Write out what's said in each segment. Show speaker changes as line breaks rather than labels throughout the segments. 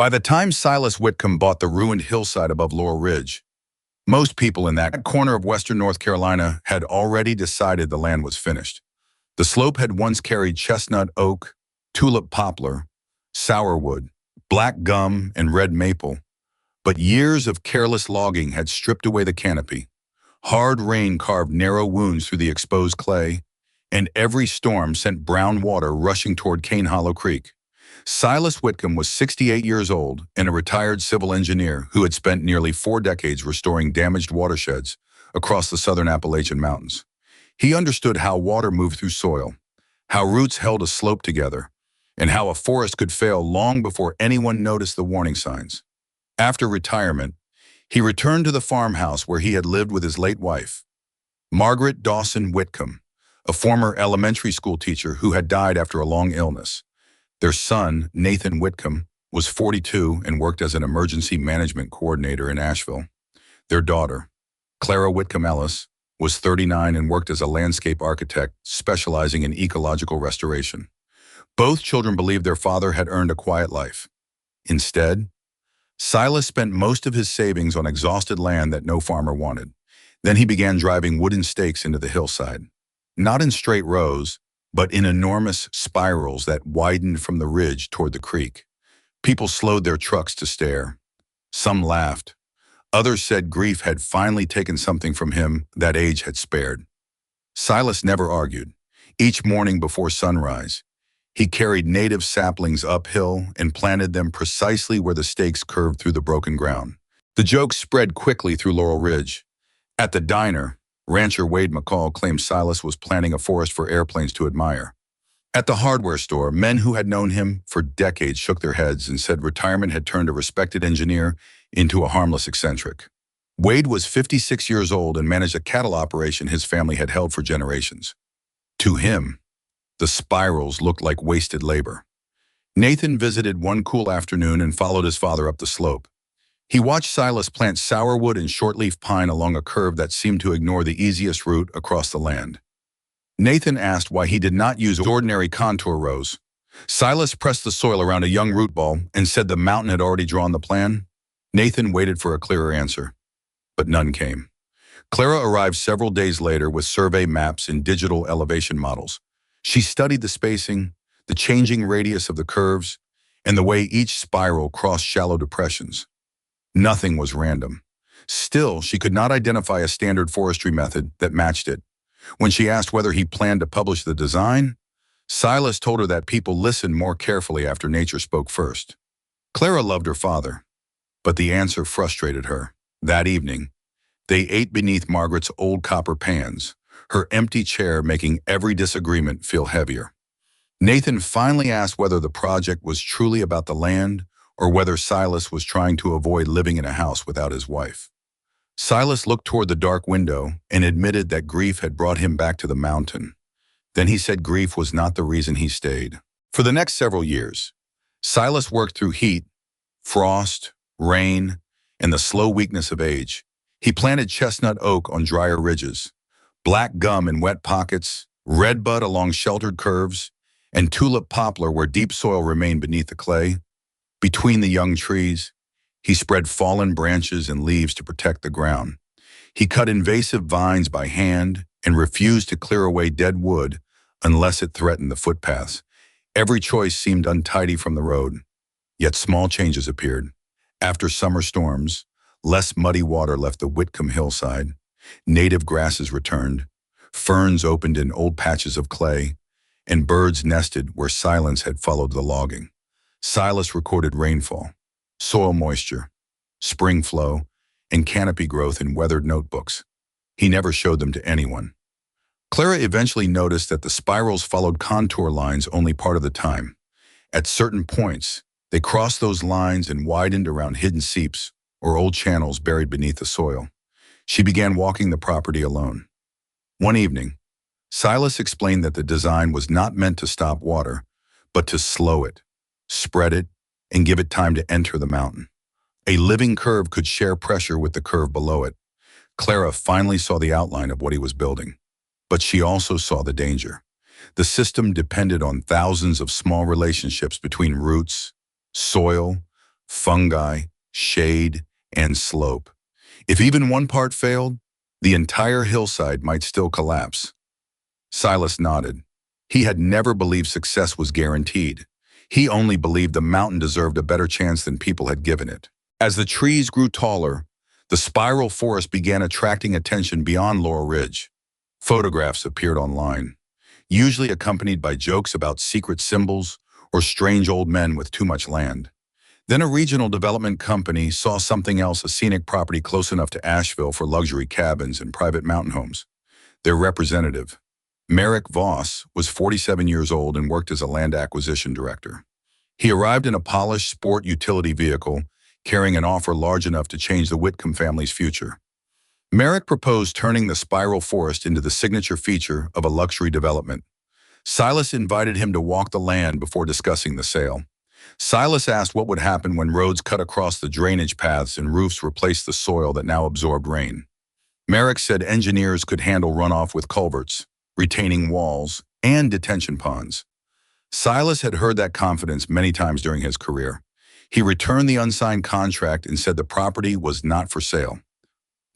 By the time Silas Whitcomb bought the ruined hillside above Laurel Ridge, most people in that corner of western North Carolina had already decided the land was finished. The slope had once carried chestnut oak, tulip poplar, sourwood, black gum, and red maple, but years of careless logging had stripped away the canopy. Hard rain carved narrow wounds through the exposed clay, and every storm sent brown water rushing toward Cane Hollow Creek. Silas Whitcomb was 68 years old and a retired civil engineer who had spent nearly 4 decades restoring damaged watersheds across the southern Appalachian Mountains. He understood how water moved through soil, how roots held a slope together, and how a forest could fail long before anyone noticed the warning signs. After retirement, he returned to the farmhouse where he had lived with his late wife, Margaret Dawson Whitcomb, a former elementary school teacher who had died after a long illness. Their son, Nathan Whitcomb, was 42 and worked as an emergency management coordinator in Asheville. Their daughter, Clara Whitcomb Ellis, was 39 and worked as a landscape architect specializing in ecological restoration. Both children believed their father had earned a quiet life. Instead, Silas spent most of his savings on exhausted land that no farmer wanted. Then he began driving wooden stakes into the hillside, not in straight rows, but in enormous spirals that widened from the ridge toward the creek. People slowed their trucks to stare. Some laughed. Others said grief had finally taken something from him that age had spared. Silas never argued. Each morning before sunrise, he carried native saplings uphill and planted them precisely where the stakes curved through the broken ground. The joke spread quickly through Laurel Ridge. At the diner, rancher Wade McCall claimed Silas was planting a forest for airplanes to admire. At the hardware store, men who had known him for decades shook their heads and said retirement had turned a respected engineer into a harmless eccentric. Wade was 56 years old and managed a cattle operation his family had held for generations. To him, the spirals looked like wasted labor. Nathan visited one cool afternoon and followed his father up the slope. He watched Silas plant sourwood and shortleaf pine along a curve that seemed to ignore the easiest route across the land. Nathan asked why he did not use ordinary contour rows. Silas pressed the soil around a young root ball and said the mountain had already drawn the plan. Nathan waited for a clearer answer, but none came. Clara arrived several days later with survey maps and digital elevation models. She studied the spacing, the changing radius of the curves, and the way each spiral crossed shallow depressions. Nothing was random. Still, she could not identify a standard forestry method that matched it. When she asked whether he planned to publish the design, Silas told her that people listened more carefully after nature spoke first. Clara loved her father, but the answer frustrated her. That evening, they ate beneath Margaret's old copper pans, her empty chair making every disagreement feel heavier. Nathan finally asked whether the project was truly about the land or whether Silas was trying to avoid living in a house without his wife. Silas looked toward the dark window and admitted that grief had brought him back to the mountain. Then he said grief was not the reason he stayed. For the next several years, Silas worked through heat, frost, rain, and the slow weakness of age. He planted chestnut oak on drier ridges, black gum in wet pockets, redbud along sheltered curves, and tulip poplar where deep soil remained beneath the clay. Between the young trees, he spread fallen branches and leaves to protect the ground. He cut invasive vines by hand and refused to clear away dead wood unless it threatened the footpaths. Every choice seemed untidy from the road, yet small changes appeared. After summer storms, less muddy water left the Whitcomb hillside. Native grasses returned, ferns opened in old patches of clay, and birds nested where silence had followed the logging. Silas recorded rainfall, soil moisture, spring flow, and canopy growth in weathered notebooks. He never showed them to anyone. Clara eventually noticed that the spirals followed contour lines only part of the time. At certain points, they crossed those lines and widened around hidden seeps or old channels buried beneath the soil. She began walking the property alone. One evening, Silas explained that the design was not meant to stop water, but to slow it, spread it, and give it time to enter the mountain. A living curve could share pressure with the curve below it. Clara finally saw the outline of what he was building, but she also saw the danger. The system depended on thousands of small relationships between roots, soil, fungi, shade, and slope. If even one part failed, the entire hillside might still collapse. Silas nodded. He had never believed success was guaranteed. He only believed the mountain deserved a better chance than people had given it. As the trees grew taller, the spiral forest began attracting attention beyond Laurel Ridge. Photographs appeared online, usually accompanied by jokes about secret symbols or strange old men with too much land. Then a regional development company saw something else, a scenic property close enough to Asheville for luxury cabins and private mountain homes. Their representative, Merrick Voss, was 47 years old and worked as a land acquisition director. He arrived in a polished sport utility vehicle, carrying an offer large enough to change the Whitcomb family's future. Merrick proposed turning the spiral forest into the signature feature of a luxury development. Silas invited him to walk the land before discussing the sale. Silas asked what would happen when roads cut across the drainage paths and roofs replaced the soil that now absorbed rain. Merrick said engineers could handle runoff with culverts, retaining walls, and detention ponds. Silas had heard that confidence many times during his career. He returned the unsigned contract and said the property was not for sale.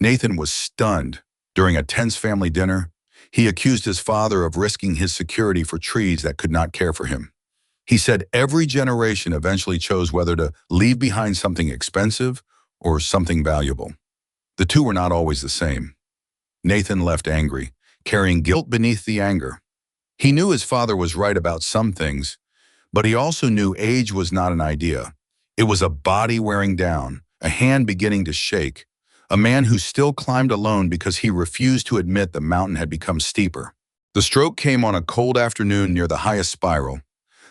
Nathan was stunned. During a tense family dinner, he accused his father of risking his security for trees that could not care for him. He said every generation eventually chose whether to leave behind something expensive or something valuable. The two were not always the same. Nathan left angry, carrying guilt beneath the anger. He knew his father was right about some things, but he also knew age was not an idea. It was a body wearing down, a hand beginning to shake, a man who still climbed alone because he refused to admit the mountain had become steeper. The stroke came on a cold afternoon near the highest spiral.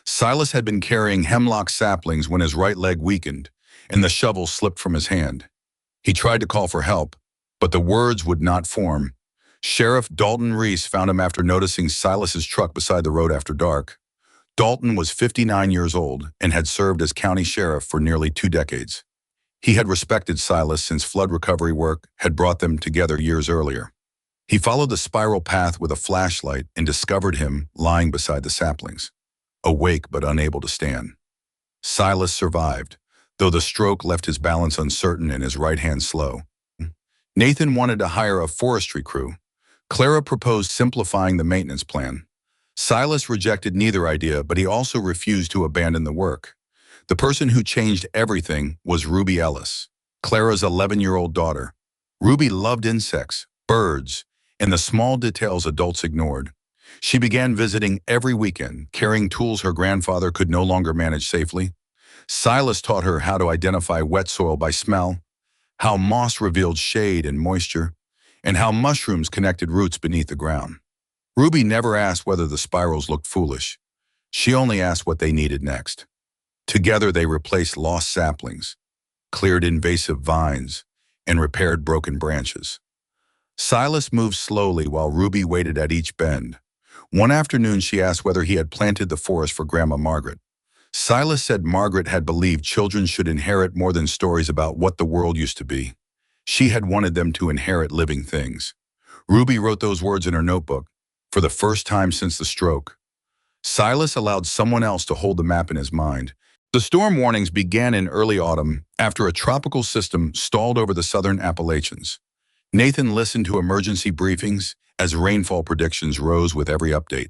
Silas had been carrying hemlock saplings when his right leg weakened, and the shovel slipped from his hand. He tried to call for help, but the words would not form. Sheriff Dalton Reese found him after noticing Silas's truck beside the road after dark. Dalton was 59 years old and had served as county sheriff for nearly 2 decades. He had respected Silas since flood recovery work had brought them together years earlier. He followed the spiral path with a flashlight and discovered him lying beside the saplings, awake but unable to stand. Silas survived, though the stroke left his balance uncertain and his right hand slow. Nathan wanted to hire a forestry crew. Clara proposed simplifying the maintenance plan. Silas rejected neither idea, but he also refused to abandon the work. The person who changed everything was Ruby Ellis, Clara's 11-year-old daughter. Ruby loved insects, birds, and the small details adults ignored. She began visiting every weekend, carrying tools her grandfather could no longer manage safely. Silas taught her how to identify wet soil by smell, how moss revealed shade and moisture, and how mushrooms connected roots beneath the ground. Ruby never asked whether the spirals looked foolish. She only asked what they needed next. Together they replaced lost saplings, cleared invasive vines, and repaired broken branches. Silas moved slowly while Ruby waited at each bend. One afternoon she asked whether he had planted the forest for Grandma Margaret. Silas said Margaret had believed children should inherit more than stories about what the world used to be. She had wanted them to inherit living things. Ruby wrote those words in her notebook, for the first time since the stroke. Silas allowed someone else to hold the map in his mind. The storm warnings began in early autumn after a tropical system stalled over the southern Appalachians. Nathan listened to emergency briefings as rainfall predictions rose with every update.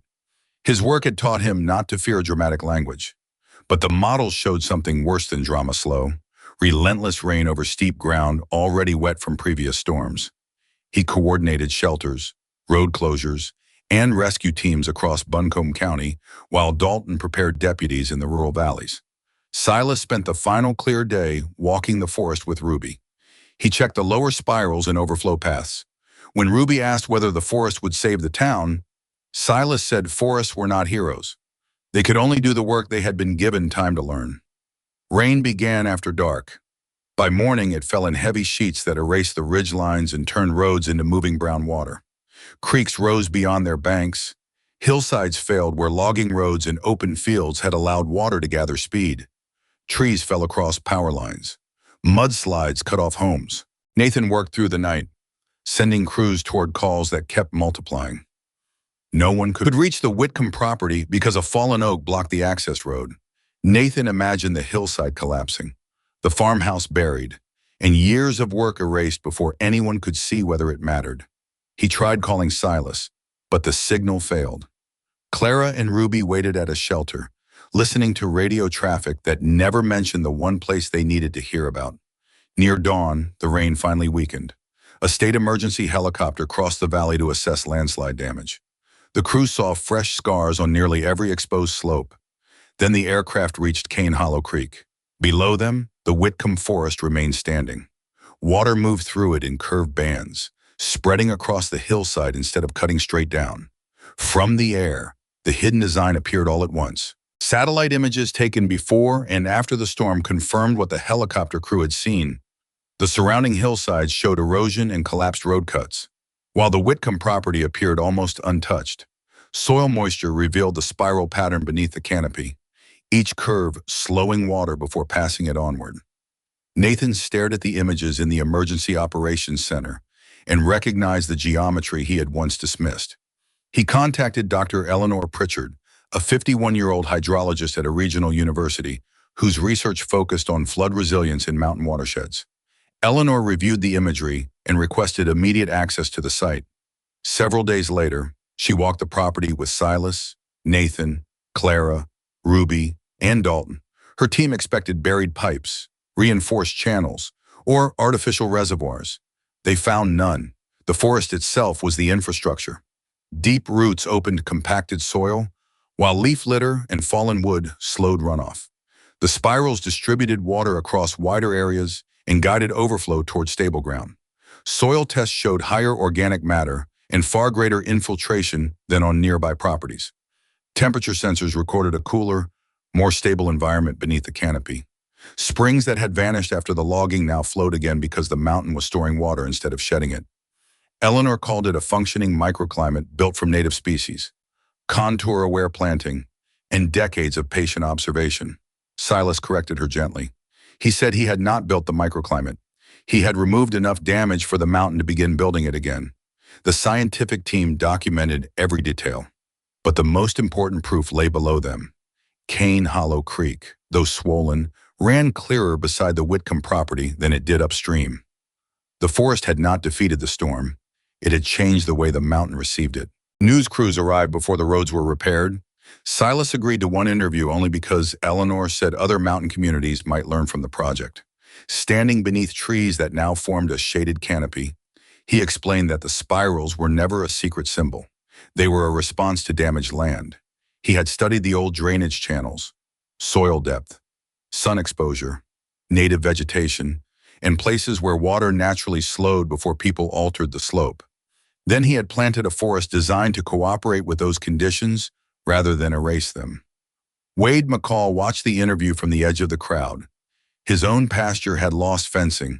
His work had taught him not to fear dramatic language. But the models showed something worse than drama slow: relentless rain over steep ground already wet from previous storms. He coordinated shelters, road closures, and rescue teams across Buncombe County, while Dalton prepared deputies in the rural valleys. Silas spent the final clear day walking the forest with Ruby. He checked the lower spirals and overflow paths. When Ruby asked whether the forest would save the town, Silas said forests were not heroes. They could only do the work they had been given time to learn. Rain began after dark. By morning, it fell in heavy sheets that erased the ridge lines and turned roads into moving brown water. Creeks rose beyond their banks. Hillsides failed where logging roads and open fields had allowed water to gather speed. Trees fell across power lines. Mudslides cut off homes. Nathan worked through the night, sending crews toward calls that kept multiplying. No one could reach the Whitcomb property because a fallen oak blocked the access road. Nathan imagined the hillside collapsing, the farmhouse buried, and years of work erased before anyone could see whether it mattered. He tried calling Silas, but the signal failed. Clara and Ruby waited at a shelter, listening to radio traffic that never mentioned the one place they needed to hear about. Near dawn, the rain finally weakened. A state emergency helicopter crossed the valley to assess landslide damage. The crew saw fresh scars on nearly every exposed slope. Then the aircraft reached Cane Hollow Creek. Below them, the Whitcomb Forest remained standing. Water moved through it in curved bands, spreading across the hillside instead of cutting straight down. From the air, the hidden design appeared all at once. Satellite images taken before and after the storm confirmed what the helicopter crew had seen. The surrounding hillsides showed erosion and collapsed road cuts, while the Whitcomb property appeared almost untouched. Soil moisture revealed the spiral pattern beneath the canopy, each curve slowing water before passing it onward. Nathan stared at the images in the Emergency Operations Center and recognized the geometry he had once dismissed. He contacted Dr. Eleanor Pritchard, a 51-year-old hydrologist at a regional university whose research focused on flood resilience in mountain watersheds. Eleanor reviewed the imagery and requested immediate access to the site. Several days later, she walked the property with Silas, Nathan, Clara, Ruby, and Dalton. Her team expected buried pipes, reinforced channels, or artificial reservoirs. They found none. The forest itself was the infrastructure. Deep roots opened compacted soil, while leaf litter and fallen wood slowed runoff. The spirals distributed water across wider areas and guided overflow toward stable ground. Soil tests showed higher organic matter and far greater infiltration than on nearby properties. Temperature sensors recorded a cooler, more stable environment beneath the canopy. Springs that had vanished after the logging now flowed again because the mountain was storing water instead of shedding it. Eleanor called it a functioning microclimate built from native species, contour-aware planting, and decades of patient observation. Silas corrected her gently. He said he had not built the microclimate. He had removed enough damage for the mountain to begin building it again. The scientific team documented every detail, but the most important proof lay below them. Cane Hollow Creek, though swollen, ran clearer beside the Whitcomb property than it did upstream. The forest had not defeated the storm. It had changed the way the mountain received it. News crews arrived before the roads were repaired. Silas agreed to one interview only because Eleanor said other mountain communities might learn from the project. Standing beneath trees that now formed a shaded canopy, he explained that the spirals were never a secret symbol. They were a response to damaged land. He had studied the old drainage channels, soil depth, sun exposure, native vegetation, and places where water naturally slowed before people altered the slope. Then he had planted a forest designed to cooperate with those conditions rather than erase them. Wade McCall watched the interview from the edge of the crowd. His own pasture had lost fencing,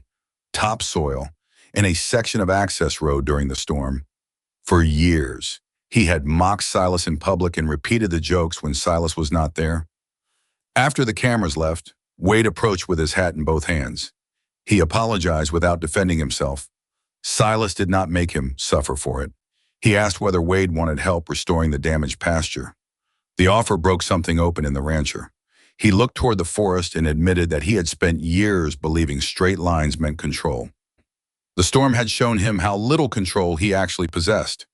topsoil, and a section of access road during the storm. For years, he had mocked Silas in public and repeated the jokes when Silas was not there. After the cameras left, Wade approached with his hat in both hands. He apologized without defending himself. Silas did not make him suffer for it. He asked whether Wade wanted help restoring the damaged pasture. The offer broke something open in the rancher. He looked toward the forest and admitted that he had spent years believing straight lines meant control. The storm had shown him how little control he actually possessed.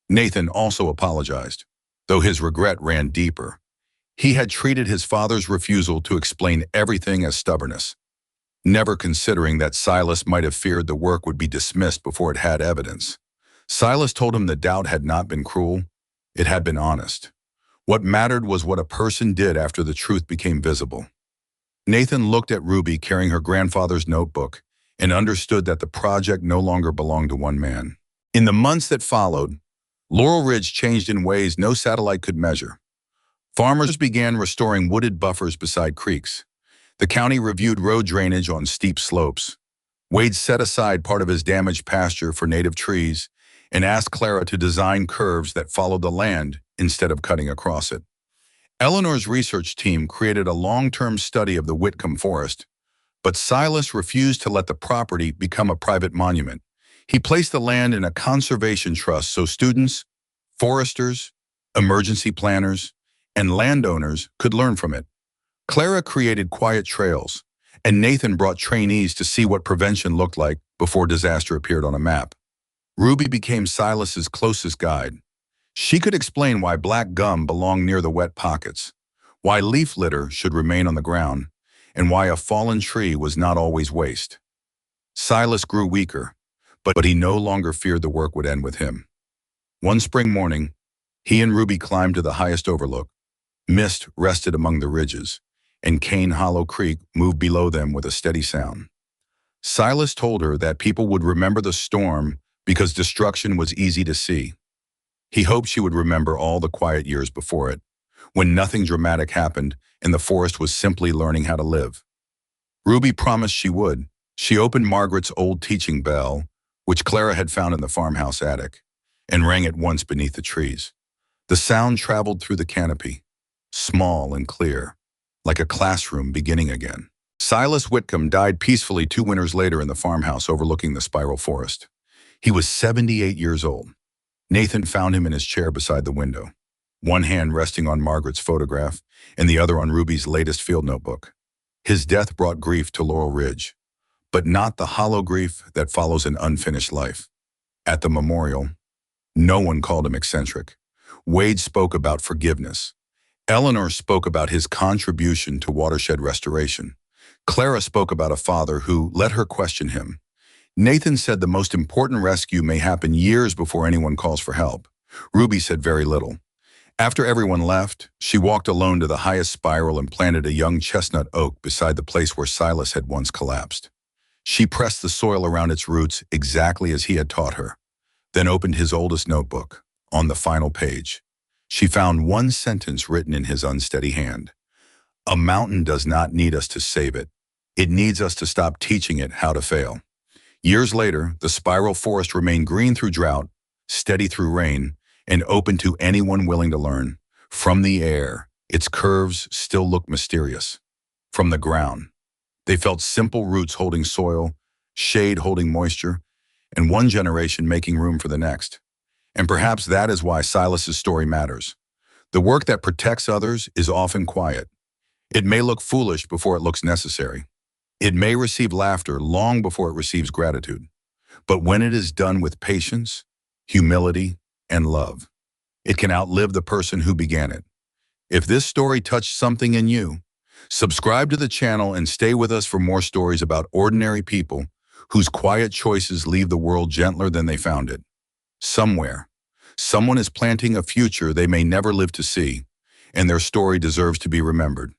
Nathan also apologized, though his regret ran deeper. He had treated his father's refusal to explain everything as stubbornness, never considering that Silas might have feared the work would be dismissed before it had evidence. Silas told him the doubt had not been cruel, it had been honest. What mattered was what a person did after the truth became visible. Nathan looked at Ruby carrying her grandfather's notebook and understood that the project no longer belonged to one man. In the months that followed, Laurel Ridge changed in ways no satellite could measure. Farmers began restoring wooded buffers beside creeks. The county reviewed road drainage on steep slopes. Wade set aside part of his damaged pasture for native trees and asked Clara to design curves that followed the land instead of cutting across it. Eleanor's research team created a long-term study of the Whitcomb Forest, but Silas refused to let the property become a private monument. He placed the land in a conservation trust so students, foresters, emergency planners, and landowners could learn from it. Clara created quiet trails, and Nathan brought trainees to see what prevention looked like before disaster appeared on a map. Ruby became Silas's closest guide. She could explain why black gum belonged near the wet pockets, why leaf litter should remain on the ground, and why a fallen tree was not always waste. Silas grew weaker, but he no longer feared the work would end with him. One spring morning, he and Ruby climbed to the highest overlook. Mist rested among the ridges, and Cane Hollow Creek moved below them with a steady sound. Silas told her that people would remember the storm because destruction was easy to see. He hoped she would remember all the quiet years before it, when nothing dramatic happened and the forest was simply learning how to live. Ruby promised she would. She opened Margaret's old teaching bell, which Clara had found in the farmhouse attic, and rang it once beneath the trees. The sound traveled through the canopy, small and clear, like a classroom beginning again. Silas Whitcomb died peacefully 2 winters later in the farmhouse overlooking the spiral forest. He was 78 years old. Nathan found him in his chair beside the window, one hand resting on Margaret's photograph and the other on Ruby's latest field notebook. His death brought grief to Laurel Ridge, but not the hollow grief that follows an unfinished life. At the memorial, no one called him eccentric. Wade spoke about forgiveness. Eleanor spoke about his contribution to watershed restoration. Clara spoke about a father who let her question him. Nathan said the most important rescue may happen years before anyone calls for help. Ruby said very little. After everyone left, she walked alone to the highest spiral and planted a young chestnut oak beside the place where Silas had once collapsed. She pressed the soil around its roots exactly as he had taught her, then opened his oldest notebook. On the final page, she found one sentence written in his unsteady hand. "A mountain does not need us to save it. It needs us to stop teaching it how to fail." Years later, the spiral forest remained green through drought, steady through rain, and open to anyone willing to learn. From the air, its curves still look mysterious. From the ground, they felt simple roots holding soil, shade holding moisture, and one generation making room for the next. And perhaps that is why Silas's story matters. The work that protects others is often quiet. It may look foolish before it looks necessary. It may receive laughter long before it receives gratitude. But when it is done with patience, humility, and love, it can outlive the person who began it. If this story touched something in you, subscribe to the channel and stay with us for more stories about ordinary people whose quiet choices leave the world gentler than they found it. Somewhere, someone is planting a future they may never live to see, and their story deserves to be remembered.